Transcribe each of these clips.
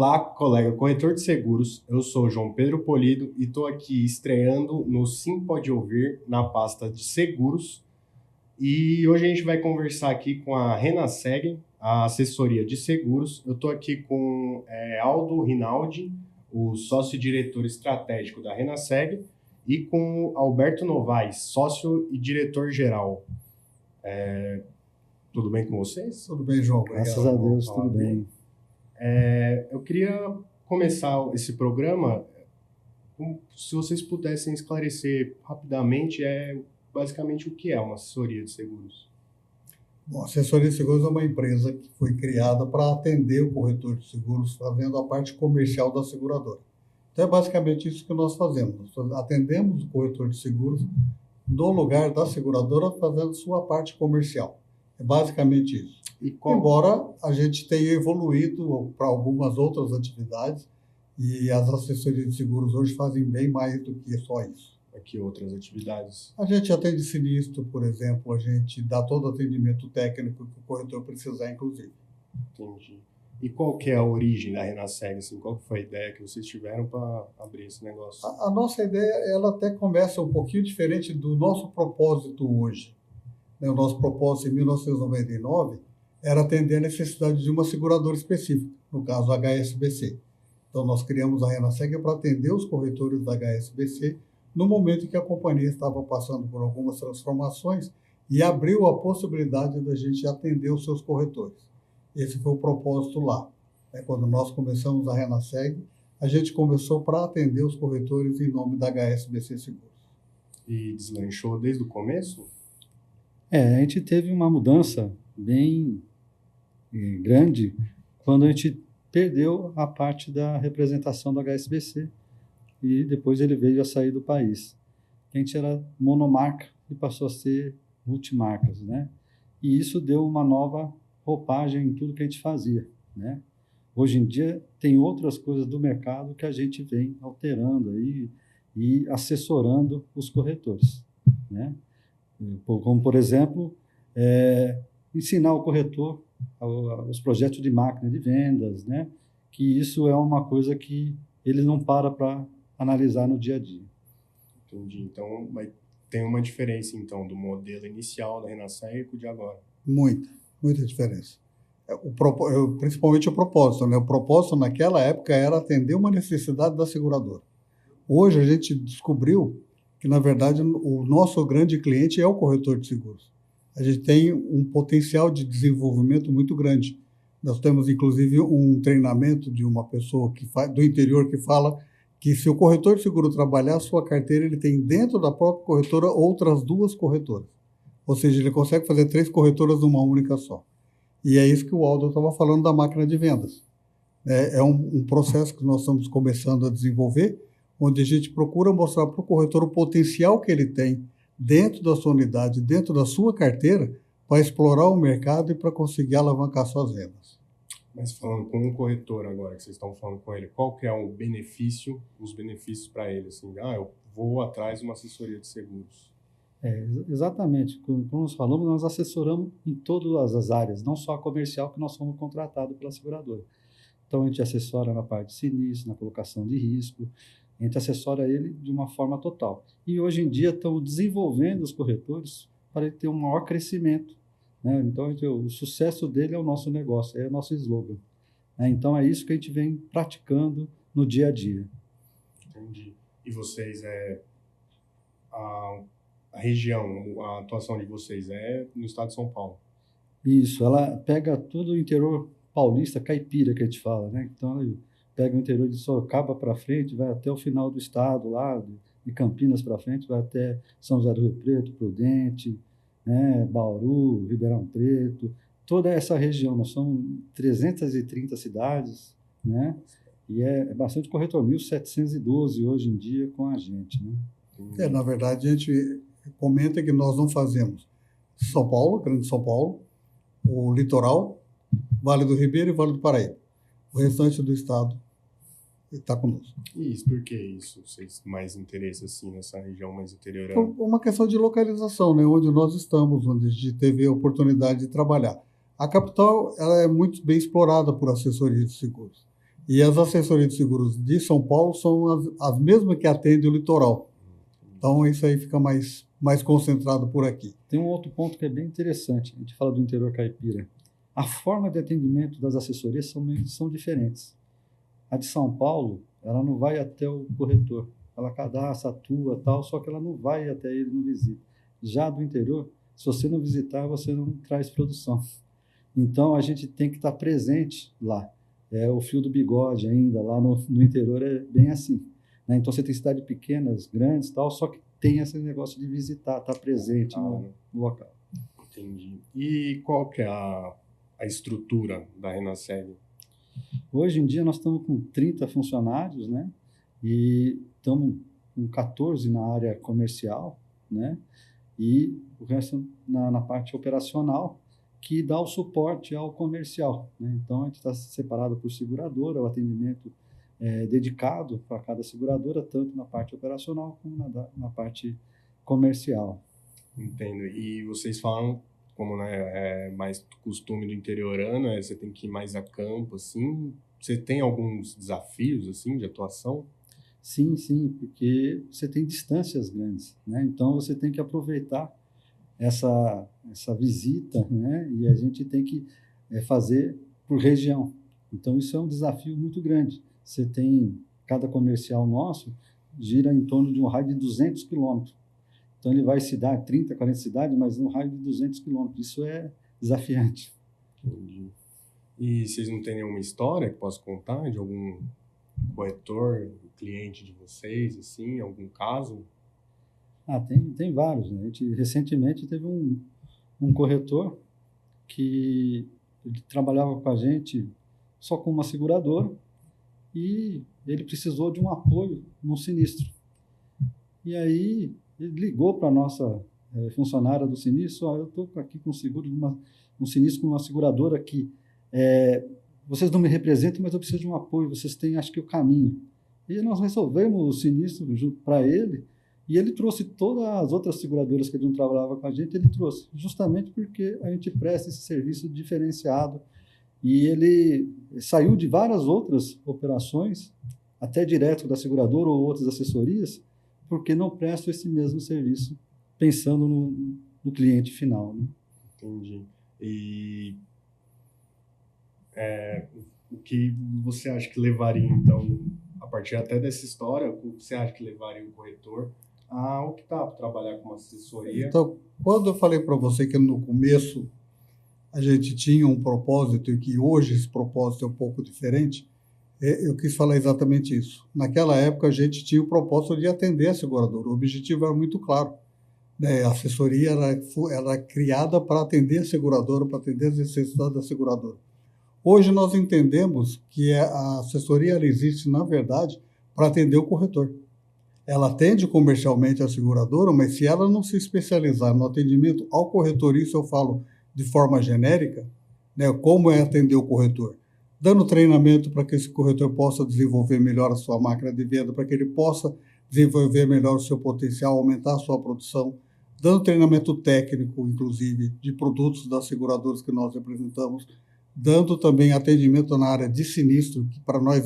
Olá, colega corretor de seguros. Eu sou João Pedro Polido e estou aqui estreando no Sim Pode Ouvir na pasta de seguros. E hoje a gente vai conversar aqui com a Renaseg, a assessoria de seguros. Eu estou aqui com Aldo Rinaldi, o sócio-diretor estratégico da Renaseg, e com Alberto Novaes, sócio e diretor-geral. Tudo bem com vocês? Tudo bem, João. Graças a Deus, tudo bem. Eu queria começar esse programa, se vocês pudessem esclarecer rapidamente, basicamente o que é uma assessoria de seguros. Bom, a assessoria de seguros é uma empresa que foi criada para atender o corretor de seguros, fazendo a parte comercial da seguradora. Então é basicamente isso que nós fazemos. Nós atendemos o corretor de seguros no lugar da seguradora, fazendo sua parte comercial. É basicamente isso. Embora a gente tenha evoluído para algumas outras atividades, e as assessorias de seguros hoje fazem bem mais do que só isso. Que outras atividades? A gente atende sinistro, por exemplo, a gente dá todo o atendimento técnico que o corretor precisar, inclusive. Entendi. E qual que é a origem da Renaseg? Assim, qual foi a ideia que vocês tiveram para abrir esse negócio? A nossa ideia, ela até começa um pouquinho diferente do nosso propósito hoje. O nosso propósito em 1999 era atender a necessidade de uma seguradora específica, no caso a HSBC. Então nós criamos a Renaseg para atender os corretores da HSBC no momento em que a companhia estava passando por algumas transformações e abriu a possibilidade da gente atender os seus corretores. Esse foi o propósito lá. Quando nós começamos a Renaseg, a gente começou para atender os corretores em nome da HSBC Seguros. E deslanchou desde o começo? A gente teve uma mudança bem grande quando a gente perdeu a parte da representação do HSBC e depois ele veio a sair do país. A gente era monomarca e passou a ser multimarcas, né? E isso deu uma nova roupagem em tudo que a gente fazia, né? Hoje em dia tem outras coisas do mercado que a gente vem alterando aí e assessorando os corretores, né? Como, por exemplo, ensinar o corretor os projetos de máquina de vendas, né? Que isso é uma coisa que ele não para analisar no dia a dia. Entendi. Então, tem uma diferença, então, do modelo inicial da Renaseg e o de agora? Muita diferença. Principalmente o propósito, né? O propósito naquela época era atender uma necessidade da seguradora. Hoje a gente descobriu que, na verdade, o nosso grande cliente é o corretor de seguros. A gente tem um potencial de desenvolvimento muito grande. Nós temos, inclusive, um treinamento de uma pessoa do interior que fala que se o corretor de seguro trabalhar a sua carteira, ele tem dentro da própria corretora outras 2 corretoras. Ou seja, ele consegue fazer 3 corretoras numa única só. E é isso que o Aldo estava falando da máquina de vendas. É um processo que nós estamos começando a desenvolver, onde a gente procura mostrar para o corretor o potencial que ele tem dentro da sua unidade, dentro da sua carteira, para explorar o mercado e para conseguir alavancar suas vendas. Mas falando com um corretor agora, que vocês estão falando com ele, qual que é os benefícios para ele? Assim, eu vou atrás de uma assessoria de seguros. Exatamente. Como nós falamos, nós assessoramos em todas as áreas, não só a comercial, que nós somos contratados pela seguradora. Então, a gente assessora na parte de sinistro, na colocação de risco, a gente assessora ele de uma forma total. E hoje em dia estamos desenvolvendo os corretores para ele ter um maior crescimento, né? Então, o sucesso dele é o nosso negócio, é o nosso slogan, né? Então, é isso que a gente vem praticando no dia a dia. Entendi. E vocês, a região, a atuação de vocês é no estado de São Paulo? Isso, ela pega todo o interior paulista, caipira, que a gente fala, né? Então, ela pega o interior de Sorocaba para frente, vai até o final do estado, lá de Campinas para frente, vai até São José do Rio Preto, Prudente, né? Bauru, Ribeirão Preto, toda essa região. Nós somos 330 cidades, né? E é bastante corretor, 1.712 hoje em dia com a gente, né? Na verdade, a gente comenta que nós não fazemos São Paulo, Grande São Paulo, o litoral, Vale do Ribeira e Vale do Paraíba. O restante do estado está conosco. E isso, por que isso? Vocês mais interesse assim nessa região mais interiorana? Uma questão de localização, né? Onde nós estamos, onde a gente teve a oportunidade de trabalhar. A capital ela é muito bem explorada por assessoria de seguros. E as assessorias de seguros de São Paulo são as mesmas que atendem o litoral. Então, isso aí fica mais concentrado por aqui. Tem um outro ponto que é bem interessante. A gente fala do interior caipira. A forma de atendimento das assessorias são diferentes. A de São Paulo, ela não vai até o corretor. Ela cadastra, atua, tal, só que ela não vai até ele, não visita. Já do interior, se você não visitar, você não traz produção. Então, a gente tem que estar presente lá. É o fio do bigode ainda, lá no interior é bem assim. Né? Então, você tem cidades pequenas, grandes, tal, só que tem esse negócio de visitar, estar presente no local. Entendi. E qual que é a estrutura da Renaseg? Hoje em dia, nós estamos com 30 funcionários, né? E estamos com 14 na área comercial, né? E o resto na parte operacional, que dá o suporte ao comercial, né? Então, a gente está separado por seguradora, o atendimento dedicado para cada seguradora, tanto na parte operacional como na parte comercial. Entendo. E vocês falam, como, né, é mais costume do interiorano, você tem que ir mais a campo, assim. Você tem alguns desafios, assim, de atuação? Sim, sim, porque você tem distâncias grandes, né? Então, você tem que aproveitar essa visita, né? E a gente tem que fazer por região. Então, isso é um desafio muito grande. Você tem, cada comercial nosso gira em torno de um raio de 200 quilômetros. Então, ele vai cidade, 30, 40 cidades, mas num raio de 200 quilômetros. Isso é desafiante. Entendi. E vocês não têm nenhuma história que possa contar de algum corretor, cliente de vocês, assim, algum caso? Tem vários, né? A gente, recentemente, teve um corretor que ele trabalhava com a gente só com uma seguradora e ele precisou de um apoio num sinistro. E aí ele ligou para a nossa funcionária do sinistro: eu estou aqui com um sinistro com uma seguradora que vocês não me representam, mas eu preciso de um apoio, vocês têm, acho que, o caminho. E nós resolvemos o sinistro junto para ele, e ele trouxe todas as outras seguradoras que ele não trabalhava com a gente, ele trouxe, justamente porque a gente presta esse serviço diferenciado. E ele saiu de várias outras operações, até direto da seguradora ou outras assessorias, porque não prestam esse mesmo serviço, pensando no cliente final. Né? Entendi. E o que você acha que levaria, então, a partir até dessa história, o que você acha que levaria o corretor a optar por trabalhar com uma assessoria? Então, quando eu falei para você que no começo a gente tinha um propósito e que hoje esse propósito é um pouco diferente, eu quis falar exatamente isso. Naquela época a gente tinha o propósito de atender a seguradora. O objetivo era muito claro. A assessoria era criada para atender a seguradora, para atender as necessidades da seguradora. Hoje nós entendemos que a assessoria ela existe, na verdade, para atender o corretor. Ela atende comercialmente a seguradora, mas se ela não se especializar no atendimento ao corretor, isso eu falo de forma genérica, né, como é atender o corretor? Dando treinamento para que esse corretor possa desenvolver melhor a sua máquina de venda, para que ele possa desenvolver melhor o seu potencial, aumentar a sua produção, dando treinamento técnico, inclusive, de produtos das seguradoras que nós representamos, dando também atendimento na área de sinistro, que para nós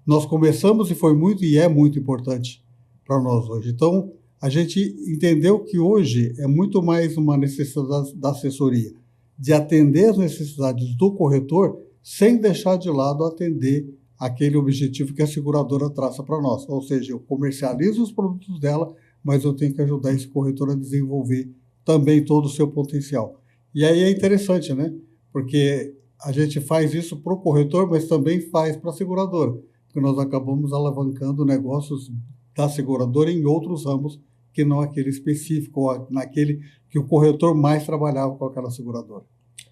nós começamos e foi muito e é muito importante para nós hoje. Então, a gente entendeu que hoje é muito mais uma necessidade da assessoria, de atender as necessidades do corretor, sem deixar de lado atender aquele objetivo que a seguradora traça para nós. Ou seja, eu comercializo os produtos dela, mas eu tenho que ajudar esse corretor a desenvolver também todo o seu potencial. E aí é interessante, né? Porque a gente faz isso para o corretor, mas também faz para a seguradora, porque nós acabamos alavancando negócios da seguradora em outros ramos que não aquele específico, ou naquele que o corretor mais trabalhava com aquela seguradora.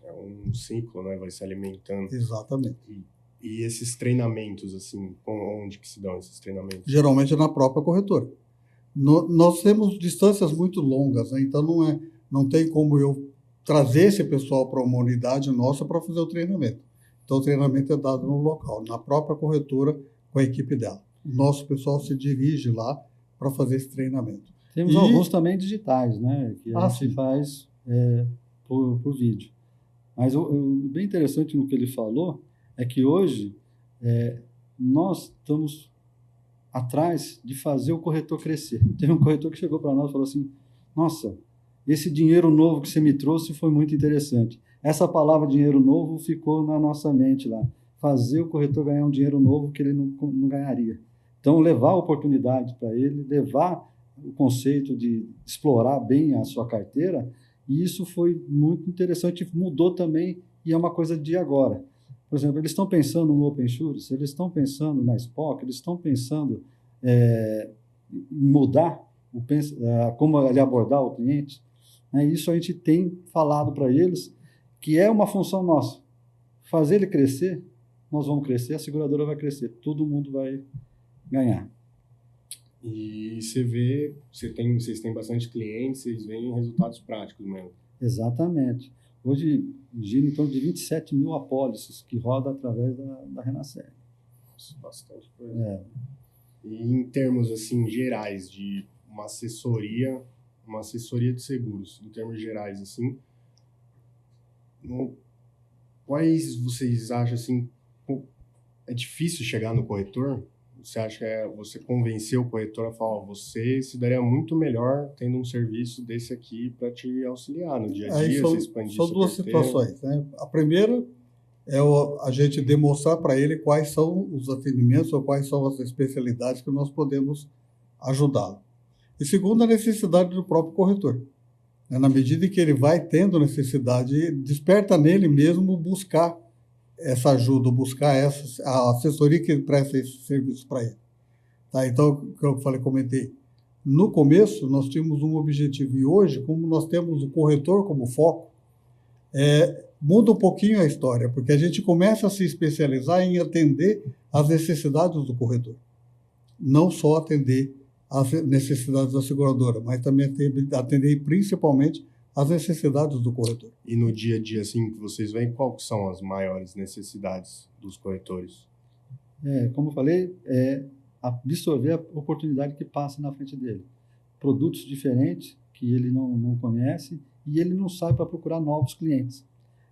É um ciclo, né? Vai se alimentando. Exatamente. E esses treinamentos, assim, onde que se dão esses treinamentos? Geralmente na própria corretora. Nós temos distâncias muito longas, né? Então não tem como eu trazer esse pessoal para uma unidade nossa para fazer o treinamento. Então o treinamento é dado no local, na própria corretora, com a equipe dela. O nosso pessoal se dirige lá para fazer esse treinamento. Temos alguns também digitais, né? Que a gente faz por vídeo. Mas o bem interessante no que ele falou é que hoje nós estamos atrás de fazer o corretor crescer. Teve um corretor que chegou para nós e falou assim, nossa, esse dinheiro novo que você me trouxe foi muito interessante. Essa palavra dinheiro novo ficou na nossa mente lá. Fazer o corretor ganhar um dinheiro novo que ele não ganharia. Então, levar a oportunidade para ele, levar o conceito de explorar bem a sua carteira, e isso foi muito interessante, mudou também, e é uma coisa de agora. Por exemplo, eles estão pensando no Open Insurance, eles estão pensando na SPOC, eles estão pensando em mudar como ele abordar o cliente. Isso a gente tem falado para eles, que é uma função nossa. Fazer ele crescer, nós vamos crescer, a seguradora vai crescer, todo mundo vai ganhar. E você vê, vocês têm bastante clientes, vocês veem resultados práticos mesmo. Exatamente. Hoje gira em torno de 27 mil apólices que roda através da Renascer. Nossa, bastante coisa. E em termos assim gerais de uma assessoria de seguros, em termos gerais assim, quais vocês acham assim, é difícil chegar no corretor? Você acha que você convencer o corretor a falar, você se daria muito melhor tendo um serviço desse aqui para te auxiliar no dia a dia, você expandir são duas situações, né? A primeira é a gente demonstrar para ele quais são os atendimentos ou quais são as especialidades que nós podemos ajudá-lo. E segundo, a necessidade do próprio corretor. Na medida em que ele vai tendo necessidade, desperta nele mesmo buscar essa ajuda, buscar a assessoria que presta esse serviço para ele. Tá? Então, o que eu comentei, no começo nós tínhamos um objetivo e hoje, como nós temos o corretor como foco, muda um pouquinho a história, porque a gente começa a se especializar em atender as necessidades do corretor. Não só atender as necessidades da seguradora, mas também atender principalmente as necessidades do corretor. E no dia a dia, assim, que vocês veem, quais são as maiores necessidades dos corretores? Como eu falei, absorver a oportunidade que passa na frente dele. Produtos diferentes que ele não conhece e ele não sai para procurar novos clientes.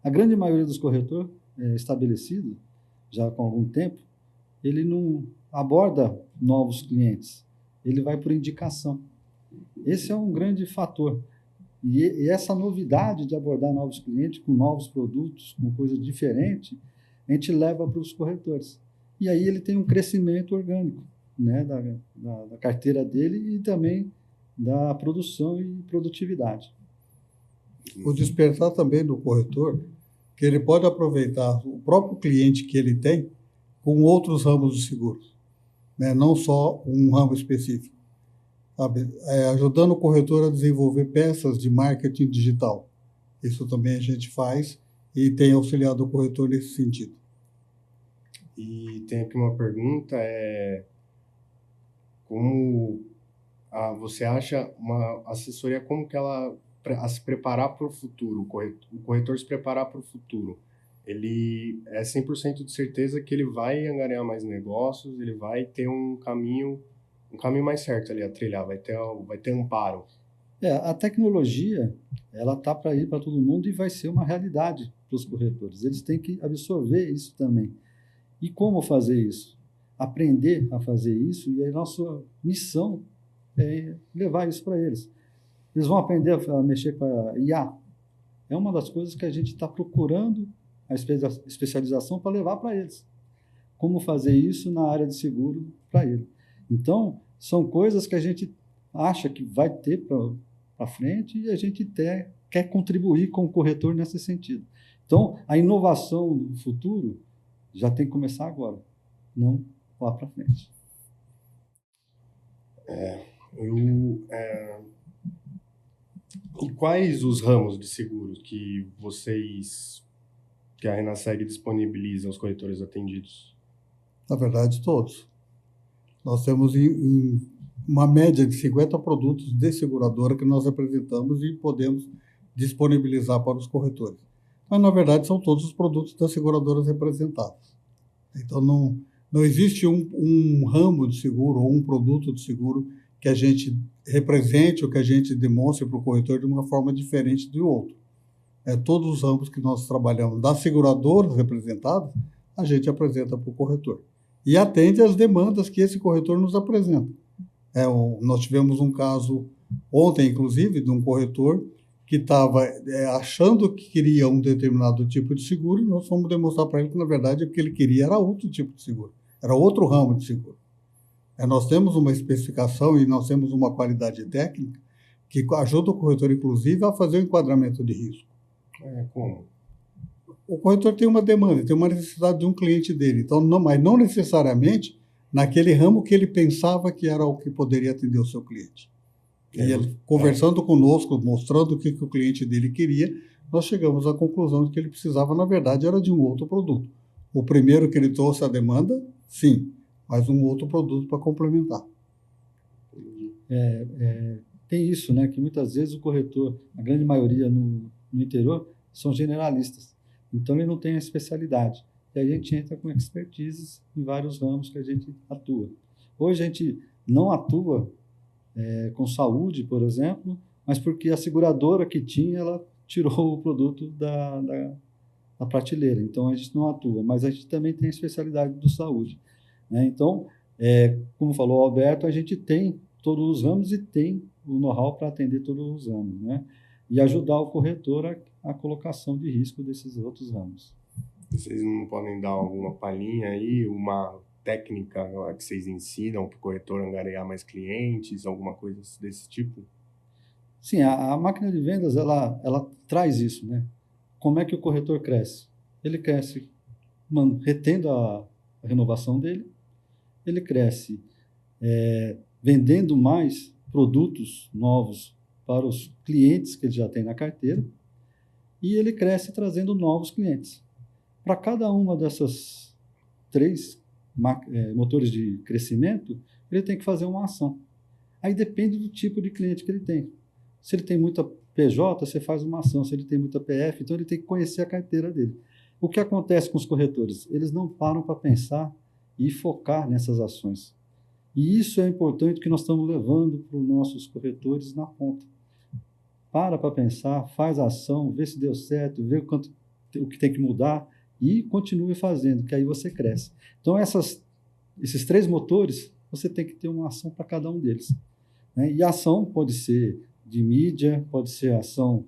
A grande maioria dos corretores estabelecidos, já com algum tempo, ele não aborda novos clientes. Ele vai por indicação. Esse é um grande fator. E essa novidade de abordar novos clientes com novos produtos, com coisas diferentes, a gente leva para os corretores. E aí ele tem um crescimento orgânico, né, da carteira dele e também da produção e produtividade. O despertar também do corretor, que ele pode aproveitar o próprio cliente que ele tem com outros ramos de seguros, né, não só um ramo específico. Ajudando o corretor a desenvolver peças de marketing digital. Isso também a gente faz e tem auxiliado o corretor nesse sentido. E tem aqui uma pergunta, como você acha uma assessoria, como que ela se preparar para o futuro, o corretor se preparar para o futuro? Ele é 100% de certeza que ele vai angariar mais negócios, ele vai ter um caminho mais certo ali a trilhar, vai ter amparo. A tecnologia, ela está para ir para todo mundo e vai ser uma realidade para os corretores. Eles têm que absorver isso também. E como fazer isso? Aprender a fazer isso, e a nossa missão é levar isso para eles. Eles vão aprender a mexer com a IA. É uma das coisas que a gente está procurando a especialização para levar para eles. Como fazer isso na área de seguro para ele. Então, são coisas que a gente acha que vai ter para frente e a gente quer contribuir com o corretor nesse sentido. Então, a inovação no futuro já tem que começar agora, não lá para frente. E quais os ramos de seguros que a Renaseg disponibiliza aos corretores atendidos? Na verdade, todos. Nós temos uma média de 50 produtos de seguradora que nós apresentamos e podemos disponibilizar para os corretores. Mas, na verdade, são todos os produtos das seguradoras representados. Então, não existe um ramo de seguro ou um produto de seguro que a gente represente ou que a gente demonstre para o corretor de uma forma diferente do outro. Todos os ramos que nós trabalhamos das seguradoras representadas, a gente apresenta para o corretor. E atende às demandas que esse corretor nos apresenta. Nós tivemos um caso ontem, inclusive, de um corretor que estava achando que queria um determinado tipo de seguro, e nós fomos demonstrar para ele que, na verdade, o que ele queria era outro tipo de seguro, era outro ramo de seguro. Nós temos uma especificação e nós temos uma qualidade técnica que ajuda o corretor, inclusive, a fazer o enquadramento de risco. Como? O corretor tem uma demanda, tem uma necessidade de um cliente dele, então, mas não necessariamente naquele ramo que ele pensava que era o que poderia atender o seu cliente. E ele, conversando conosco, mostrando o que o cliente dele queria, nós chegamos à conclusão de que ele precisava, na verdade, era de um outro produto. O primeiro que ele trouxe a demanda, sim, mas um outro produto para complementar. Tem isso, né, que muitas vezes o corretor, a grande maioria no interior, são generalistas. Então, ele não tem a especialidade. E aí a gente entra com expertise em vários ramos que a gente atua. Hoje a gente não atua com saúde, por exemplo, mas porque a seguradora que tinha, ela tirou o produto da prateleira. Então, a gente não atua, mas a gente também tem a especialidade do saúde, né? Então, como falou o Alberto, a gente tem todos os ramos e tem o know-how para atender todos os ramos, né? E ajudar o corretor a colocação de risco desses outros ramos. Vocês não podem dar alguma palhinha aí, uma técnica que vocês ensinam para o corretor angariar mais clientes, alguma coisa desse tipo? Sim, a máquina de vendas, ela traz isso, né? Como é que o corretor cresce? Ele cresce retendo a renovação dele, ele cresce vendendo mais produtos novos para os clientes que ele já tem na carteira, e ele cresce trazendo novos clientes. Para cada uma dessas 3 motores de crescimento, ele tem que fazer uma ação. Aí depende do tipo de cliente que ele tem. Se ele tem muita PJ, você faz uma ação. Se ele tem muita PF, então ele tem que conhecer a carteira dele. O que acontece com os corretores? Eles não param para pensar e focar nessas ações. E isso é importante que nós estamos levando para os nossos corretores na ponta. Para pensar, faz a ação, vê se deu certo, vê o que tem que mudar e continue fazendo, que aí você cresce. Então, esses 3 motores, você tem que ter uma ação para cada um deles, né? E a ação pode ser de mídia, pode ser ação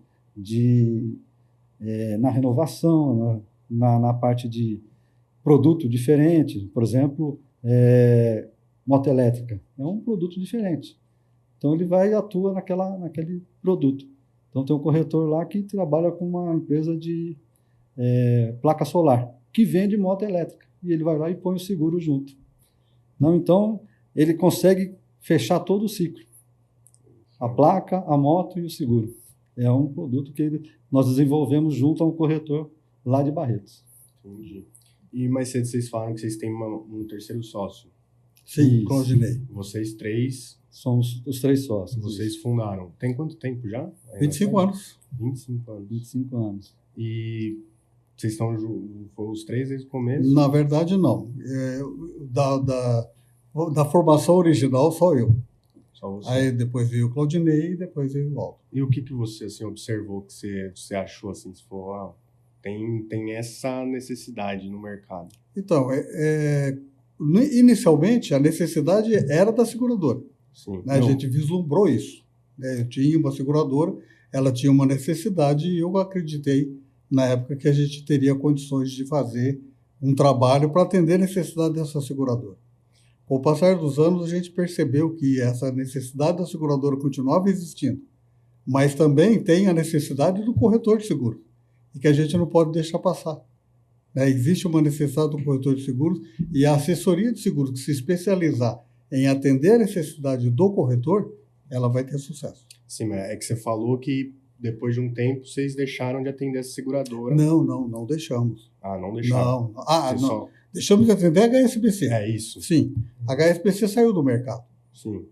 na renovação, na parte de produto diferente. Por exemplo, moto elétrica é um produto diferente. Então, ele vai e atua naquele produto. Então, tem um corretor lá que trabalha com uma empresa de placa solar, que vende moto elétrica. E ele vai lá e põe o seguro junto. Então, ele consegue fechar todo o ciclo. A placa, a moto e o seguro. É um produto que nós desenvolvemos junto a um corretor lá de Barretos. Entendi. E mais cedo vocês falaram que vocês têm um terceiro sócio. Sim, Claudinei. Vocês 3... Somos os 3 sócios. Vocês fundaram. Tem quanto tempo já? 25 anos. 25 anos. 25 anos. E vocês estão foram os 3 desde o começo? Na verdade, não. Da formação original, só eu. Só você. Aí depois veio o Claudinei e depois veio o Walter. E o que você assim, observou, que você achou assim, se for, tem essa necessidade no mercado? Então, inicialmente, a necessidade era da seguradora. Sim. Né? A gente vislumbrou isso. Eu tinha uma seguradora, ela tinha uma necessidade e eu acreditei, na época, que a gente teria condições de fazer um trabalho para atender a necessidade dessa seguradora. Com o passar dos anos, a gente percebeu que essa necessidade da seguradora continuava existindo, mas também tem a necessidade do corretor de seguros, e que a gente não pode deixar passar. Existe uma necessidade do corretor de seguros e a assessoria de seguros que se especializar em atender a necessidade do corretor, ela vai ter sucesso. Sim, mas é que você falou que depois de um tempo vocês deixaram de atender essa seguradora. Não deixamos. Não deixaram? Não. Deixamos de atender a HSBC. É isso? Sim. A HSBC saiu do mercado. Sim.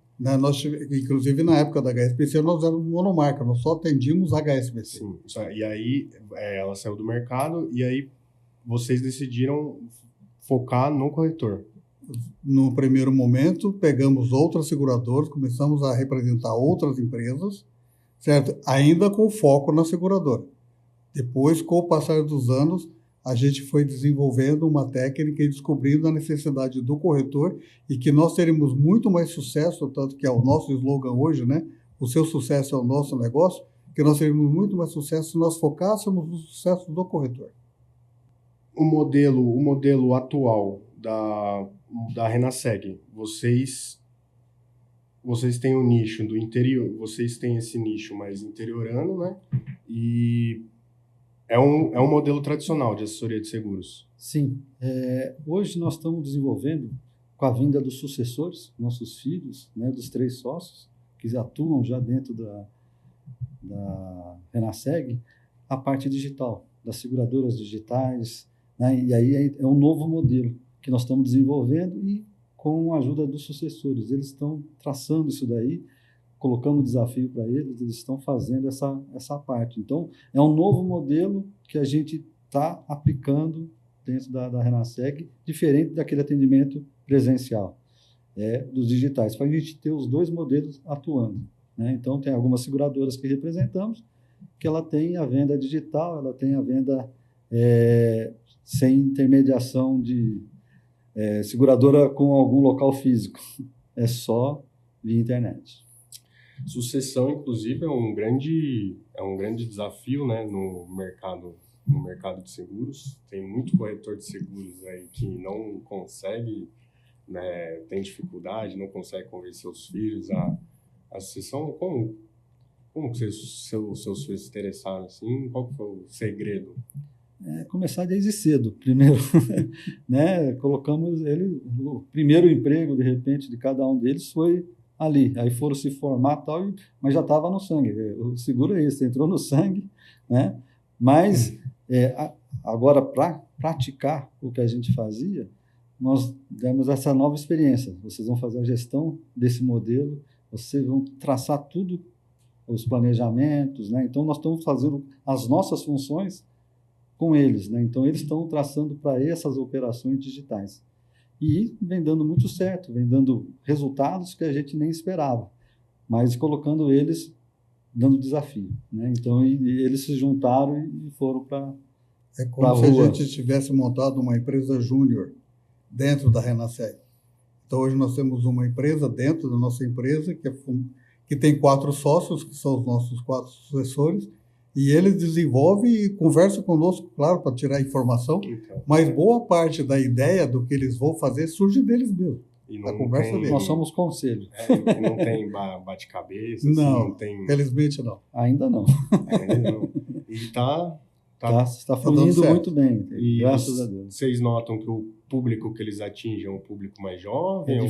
Inclusive, na época da HSBC, nós éramos monomarca, nós só atendíamos a HSBC. Sim. E aí, ela saiu do mercado e aí vocês decidiram focar no corretor. No primeiro momento, pegamos outras seguradoras, começamos a representar outras empresas, certo? Ainda com foco na seguradora. Depois, com o passar dos anos, a gente foi desenvolvendo uma técnica e descobrindo a necessidade do corretor e que nós teríamos muito mais sucesso, tanto que é o nosso slogan hoje, né? O seu sucesso é o nosso negócio, que nós teríamos muito mais sucesso se nós focássemos no sucesso do corretor. O modelo atual da Renaseg, vocês têm o nicho do interior, vocês têm esse nicho mais interiorano, né? E é um modelo tradicional de assessoria de seguros. Sim. Hoje nós estamos desenvolvendo, com a vinda dos sucessores, nossos filhos, né, dos 3 sócios, que atuam já dentro da Renaseg, a parte digital, das seguradoras digitais, né? E aí é um novo modelo que nós estamos desenvolvendo e com a ajuda dos sucessores. Eles estão traçando isso daí, colocando desafio para eles, eles estão fazendo essa parte. Então, é um novo modelo que a gente está aplicando dentro da Renaseg, diferente daquele atendimento presencial, dos digitais, para a gente ter os 2 modelos atuando, né? Então, tem algumas seguradoras que representamos, que ela tem a venda digital, ela tem a venda sem intermediação de seguradora com algum local físico, é só via internet. Sucessão, inclusive, é um grande desafio, né, no mercado de seguros. Tem muito corretor de seguros aí que não consegue, né, tem dificuldade, não consegue convencer os filhos a sucessão. Como que seus filhos se interessaram assim? Qual que foi o segredo? Começar desde cedo, primeiro, né? Colocamos o primeiro emprego, de repente, de cada um deles foi ali, aí foram se formar tal, mas já estava no sangue, o seguro é isso, entrou no sangue, né? Mas agora, para praticar o que a gente fazia, nós demos essa nova experiência, vocês vão fazer a gestão desse modelo, vocês vão traçar tudo, os planejamentos, né? Então nós estamos fazendo as nossas funções com eles, né? Então eles estão traçando para essas operações digitais. E vem dando muito certo, vem dando resultados que a gente nem esperava, mas colocando eles, dando desafio, né? Então eles se juntaram e foram para É como se a gente tivesse montado uma empresa júnior dentro da Renaseg. Então hoje nós temos uma empresa dentro da nossa empresa que tem 4 sócios, que são os nossos 4 sucessores, e eles desenvolvem e conversam conosco, claro, para tirar informação, então, mas boa parte da ideia do que eles vão fazer surge deles mesmo. E não conversa deles. Nós somos conselho. Não tem bate-cabeça? Não, assim, não tem... felizmente não. Ainda não. Ainda não. E está fluindo muito bem, graças a Deus. Vocês notam que o público que eles atingem é um público mais jovem? É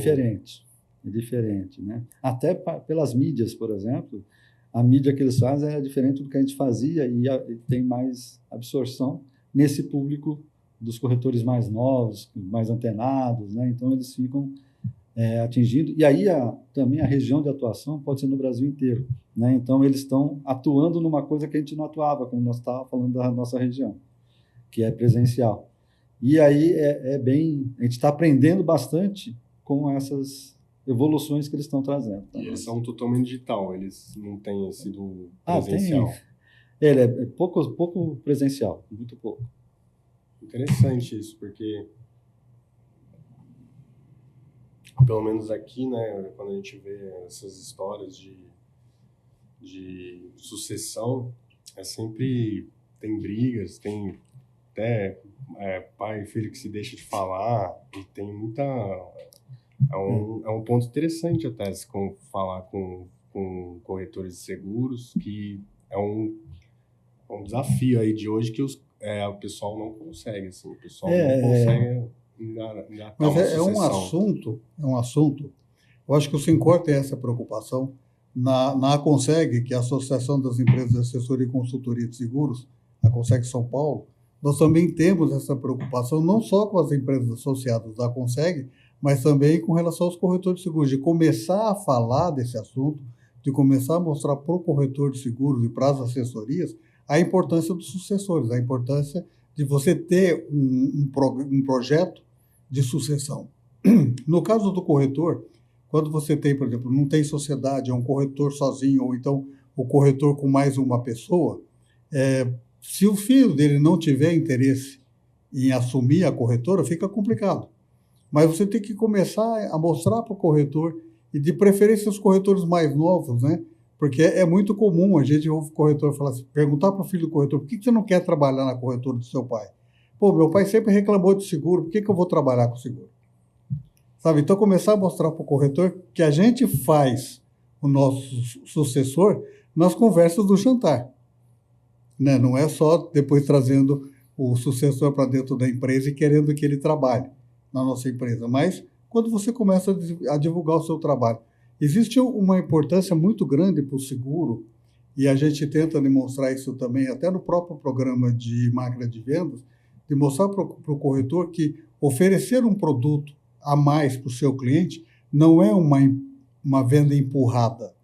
diferente, né? Até pelas mídias, por exemplo, a mídia que eles fazem é diferente do que a gente fazia e tem mais absorção nesse público dos corretores mais novos, mais antenados, né? Então eles ficam atingindo. E aí também a região de atuação pode ser no Brasil inteiro, né? Então eles estão atuando numa coisa que a gente não atuava, como nós estávamos falando da nossa região, que é presencial. E aí a gente está aprendendo bastante com essas evoluções que eles estão trazendo. E eles são totalmente digital, eles não têm esse do presencial. Tem. Ele é pouco presencial, muito pouco. Interessante isso, porque pelo menos aqui, né, quando a gente vê essas histórias de sucessão, sempre tem brigas, tem até pai e filho que se deixa de falar, e tem muita... É um ponto interessante até falar com corretores de seguros, que é um desafio aí de hoje que o pessoal não consegue, assim, o pessoal não consegue engatar. Mas é um assunto, eu acho que o Sincor tem essa preocupação. Na Aconseg, que é a Associação das Empresas de Assessoria e Consultoria de Seguros, a Aconseg São Paulo, nós também temos essa preocupação, não só com as empresas associadas da Aconseg, mas também com relação aos corretores de seguros, de começar a falar desse assunto, de começar a mostrar para o corretor de seguros e para as assessorias a importância dos sucessores, a importância de você ter um projeto de sucessão. No caso do corretor, quando você tem, por exemplo, não tem sociedade, é um corretor sozinho, ou então o corretor com mais uma pessoa, se o filho dele não tiver interesse em assumir a corretora, fica complicado. Mas você tem que começar a mostrar para o corretor, e de preferência os corretores mais novos, né? Porque é muito comum a gente ouvir o corretor falar assim, perguntar para o filho do corretor, por que você não quer trabalhar na corretora do seu pai? Pô, meu pai sempre reclamou de seguro, por que eu vou trabalhar com seguro? Sabe? Então, começar a mostrar para o corretor que a gente faz o nosso sucessor nas conversas do jantar. Né? Não é só depois trazendo o sucessor para dentro da empresa e querendo que ele trabalhe na nossa empresa, mas quando você começa a divulgar o seu trabalho. Existe uma importância muito grande para o seguro, e a gente tenta demonstrar isso também, até no próprio programa de máquina de vendas, de mostrar para o corretor que oferecer um produto a mais para o seu cliente não é uma venda empurrada,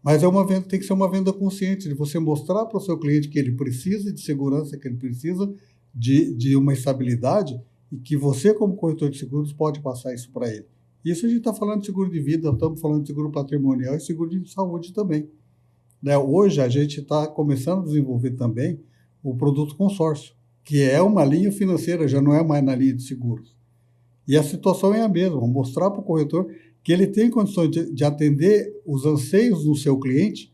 mas tem que ser uma venda consciente, de você mostrar para o seu cliente que ele precisa de segurança, que ele precisa de uma estabilidade, e que você, como corretor de seguros, pode passar isso para ele. Isso a gente está falando de seguro de vida, estamos falando de seguro patrimonial e seguro de saúde também. Né? Hoje a gente está começando a desenvolver também o produto consórcio, que é uma linha financeira, já não é mais na linha de seguros. E a situação é a mesma, mostrar para o corretor que ele tem condições de atender os anseios do seu cliente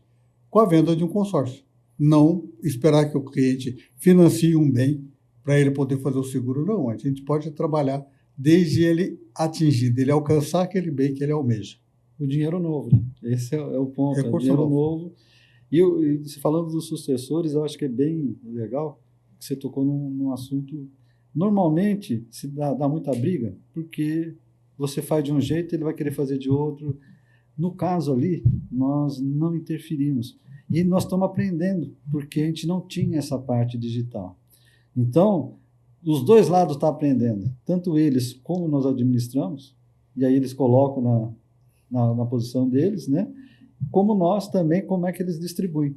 com a venda de um consórcio. Não esperar que o cliente financie um bem para ele poder fazer o seguro, não. A gente pode trabalhar desde ele atingir, dele alcançar aquele bem que ele almeja. O dinheiro novo, né? Esse é o ponto, Recurso o dinheiro novo. novo. E falando dos sucessores, eu acho que é bem legal que você tocou num assunto. Normalmente se dá muita briga, porque você faz de um jeito, ele vai querer fazer de outro. No caso ali, nós não interferimos. E nós estamos aprendendo, porque a gente não tinha essa parte digital. Então, os dois lados estão aprendendo, tanto eles como nós administramos, e aí eles colocam na posição deles, né? Como nós também, como é que eles distribuem.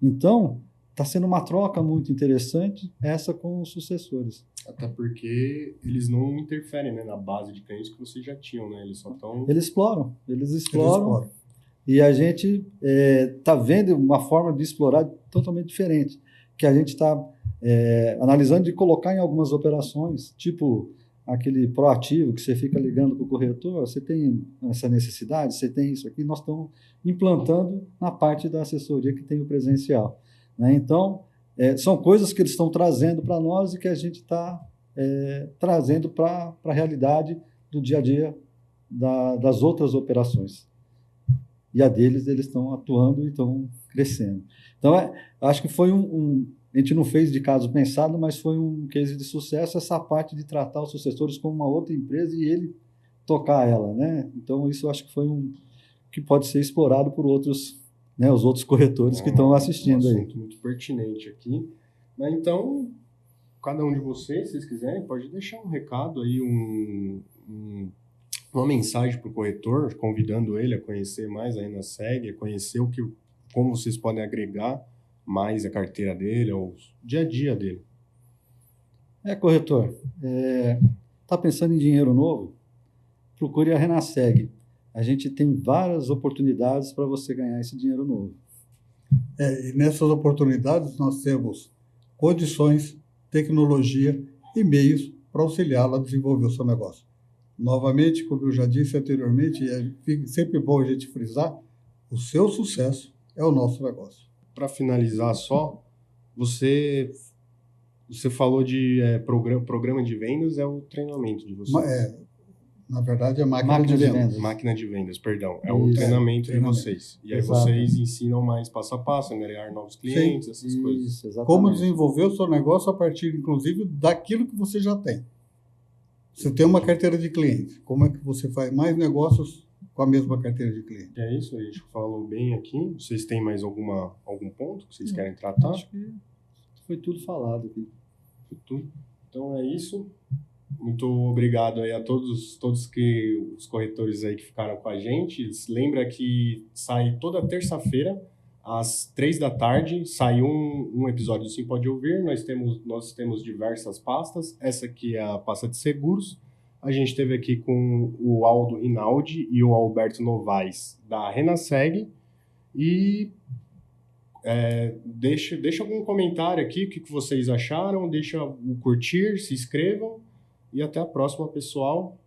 Então, está sendo uma troca muito interessante, essa com os sucessores. Até porque eles não interferem, né, na base de clientes que vocês já tinham, né? Eles só estão... Eles exploram. E a gente está vendo uma forma de explorar totalmente diferente, que a gente está analisando de colocar em algumas operações, tipo aquele proativo que você fica ligando para o corretor, você tem essa necessidade, você tem isso aqui, nós estamos implantando na parte da assessoria que tem o presencial. Né? Então, são coisas que eles estão trazendo para nós e que a gente está trazendo para a realidade do dia a dia das outras operações. E a deles, eles estão atuando e estão crescendo. Então, acho que foi a gente não fez de caso pensado, mas foi um case de sucesso essa parte de tratar os sucessores como uma outra empresa e ele tocar ela, né? Então, isso acho que foi que pode ser explorado por outros, né, os outros corretores que estão assistindo aí. Um assunto muito pertinente aqui. Mas então, cada um de vocês, se vocês quiserem, pode deixar um recado aí, uma mensagem para o corretor, convidando ele a conhecer mais a Renaseg, a conhecer como vocês podem agregar mais a carteira dele, ou o dia a dia dele. Corretor, está pensando em dinheiro novo? Procure a Renaseg. A gente tem várias oportunidades para você ganhar esse dinheiro novo. E nessas oportunidades nós temos condições, tecnologia e meios para auxiliá-lo a desenvolver o seu negócio. Novamente, como eu já disse anteriormente, é sempre bom a gente frisar, o seu sucesso é o nosso negócio. Para finalizar só, você falou de programa de vendas, é o treinamento de vocês. Na verdade, é máquina de vendas. Máquina de vendas, perdão. É o treinamento de vocês. E aí vocês ensinam mais passo a passo, angariar novos clientes, essas coisas. Exatamente. Como desenvolver o seu negócio a partir, inclusive, daquilo que você já tem. Você tem uma carteira de clientes. Como é que você faz mais negócios com a mesma carteira de clientes? É isso, a gente falou bem aqui. Vocês têm mais algum ponto que vocês querem tratar? Acho que foi tudo falado aqui. Então é isso. Muito obrigado aí a todos os corretores aí que ficaram com a gente. Lembra que sai toda terça-feira, às 3h, sai um episódio do Sim Pode Ouvir. Nós temos diversas pastas. Essa aqui é a pasta de seguros. A gente esteve aqui com o Aldo Rinaldi e o Alberto Novaes, da Renaseg. E Deixa algum comentário aqui, o que vocês acharam, deixa o curtir, se inscrevam e até a próxima, pessoal.